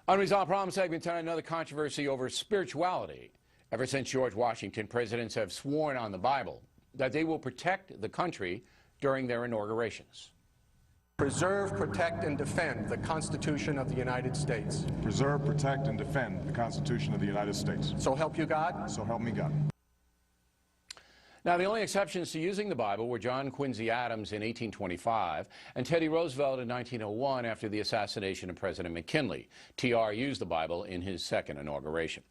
Unresolved Problem segment tonight, another controversy over spirituality. Ever since George Washington, presidents have sworn on the Bible that they will protect the country during their inaugurations. Preserve, protect, and defend the Constitution of the United States. Preserve, protect, and defend the Constitution of the United States. So help you God? So help me God. Now, the only exceptions to using the Bible were John Quincy Adams in 1825 and Teddy Roosevelt in 1901 after the assassination of President McKinley. TR used the Bible in his second inauguration.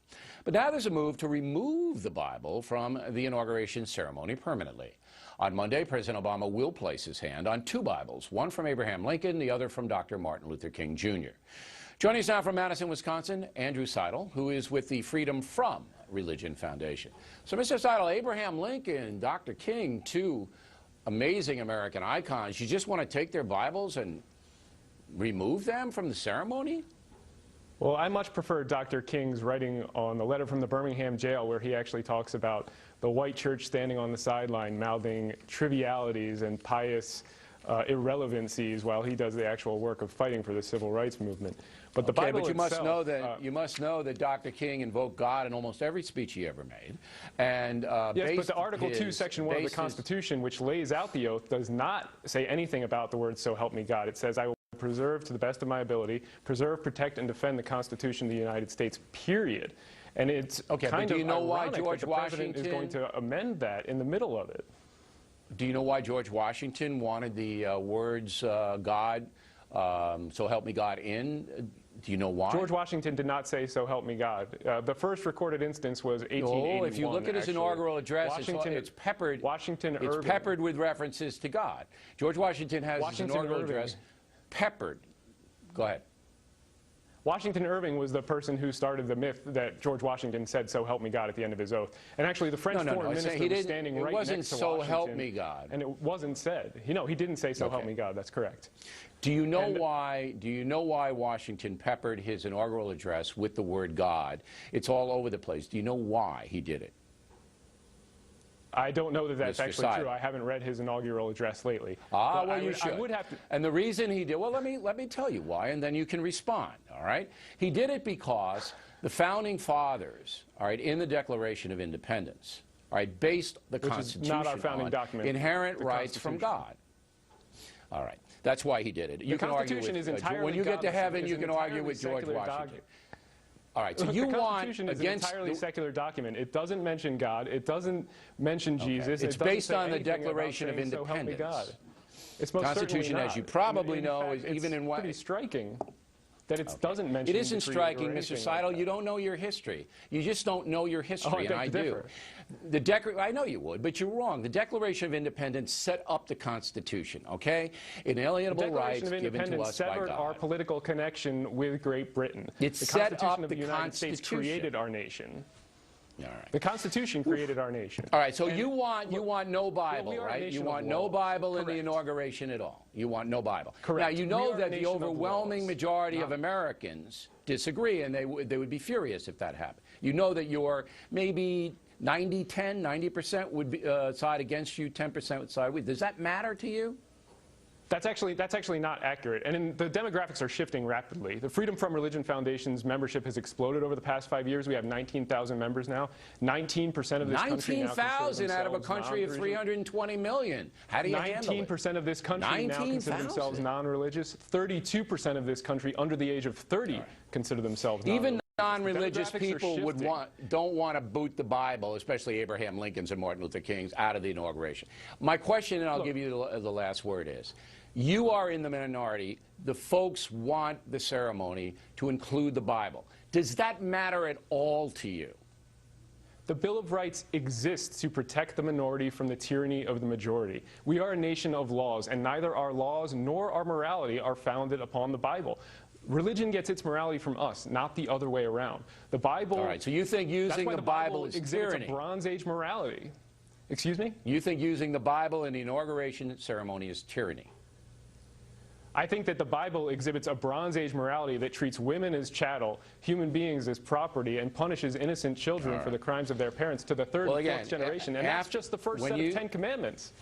But now there's a move to remove the Bible from the inauguration ceremony permanently. On Monday, President Obama will place his hand on two Bibles, one from Abraham Lincoln, the other from Dr. Martin Luther King, Jr. Joining us now from Madison, Wisconsin, Andrew Seidel, who is with the Freedom From Religion Foundation. So, Mr. Seidel, Abraham Lincoln, Dr. King, two amazing American icons, you just want to take their Bibles and remove them from the ceremony? Well, I much prefer Dr. King's writing on the letter from the Birmingham jail, where he actually talks about the white church standing on the sideline mouthing trivialities and pious irrelevancies while he does the actual work of fighting for the civil rights movement. But the Bible but you itself, must know that Dr. King invoked God in almost every speech he ever made. And yes, but the Article 2, Section 1 of the Constitution, which lays out the oath, does not say anything about the words "so help me God." It says, "I will preserve to the best of my ability, preserve, protect, and defend the Constitution of the United States, period." And it's kind of ironic that the president is going to amend that in the middle of it. Do you know why George Washington wanted the words God, so help me God in? Do you know why? George Washington did not say, "so help me God." The first recorded instance was 1881. Oh, if you look at his inaugural address, it's peppered with references to God. George Washington has his inaugural address peppered. Go ahead. Washington Irving was the person who started the myth that George Washington said, "so help me God," at the end of his oath. And actually, the French foreign minister was standing right next to Washington. It wasn't "so help me God," and it wasn't said. He didn't say "so help me God." That's correct. Do you know why? Do you know why Washington peppered his inaugural address with the word God? It's all over the place. Do you know why he did it? I don't know that that's actually true. I haven't read his inaugural address lately. Well, you should. I would have to. And the reason he did, well, let me tell you why, and then you can respond, all right? He did it because the Founding Fathers, all right, in the Declaration of Independence, all right, based the Constitution not our founding document, inherent rights from God. All right. That's why he did it. You can argue with, when you get to heaven, you can argue with George Washington. All right, so you the want Constitution is an entirely secular document. It doesn't mention God. It doesn't mention Jesus. It's based on the Declaration of Independence. It's most Constitution, as you probably know, is even in what. It's pretty striking that it doesn't mention. It isn't striking, Mr. Seidel. You don't know your history. You just don't know your history, and I do. I know you would, but you're wrong. The Declaration of Independence set up the Constitution, okay? Inalienable rights given to us by God. Severed our political connection with Great Britain. It set up the United States created our nation. All right. The Constitution created our nation. All right, so you want no Bible, right? You want no Bible in the inauguration at all. You want no Bible. Correct. Now, you know that the overwhelming majority of Americans disagree, and they would be furious if that happened. You know that your maybe 90% would side against you, 10% would side with. Does that matter to you? That's actually not accurate, and the demographics are shifting rapidly. The Freedom From Religion Foundation's membership has exploded over the past 5 years. We have 19,000 members now. 19% of this country now 19,000 out of a country of 320 million. How do you handle it? 19% of this country now consider themselves non-religious. 32% of this country under the age of 30 consider themselves non-religious. Even non-religious people don't want to boot the Bible, especially Abraham Lincoln's and Martin Luther King's, out of the inauguration. My question, and I'll give you the last word, is, you are in the minority. The folks want the ceremony to include the Bible. Does that matter at all to you? The Bill of Rights exists to protect the minority from the tyranny of the majority. We are a nation of laws, and neither our laws nor our morality are founded upon the Bible. Religion gets its morality from us, not the other way around. The Bible. All right, so you think using the Bible is tyranny? A Bronze Age morality. Excuse me? You think using the Bible in the inauguration ceremony is tyranny? I think that the Bible exhibits a Bronze Age morality that treats women as chattel, human beings as property, and punishes innocent children for the crimes of their parents to the third and fourth generation. And that's just the first set of 10 Commandments.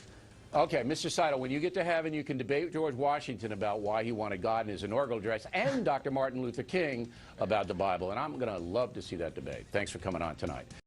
Okay, Mr. Seidel, when you get to heaven, you can debate George Washington about why he wanted God in his inaugural address and Dr. Martin Luther King about the Bible. And I'm going to love to see that debate. Thanks for coming on tonight.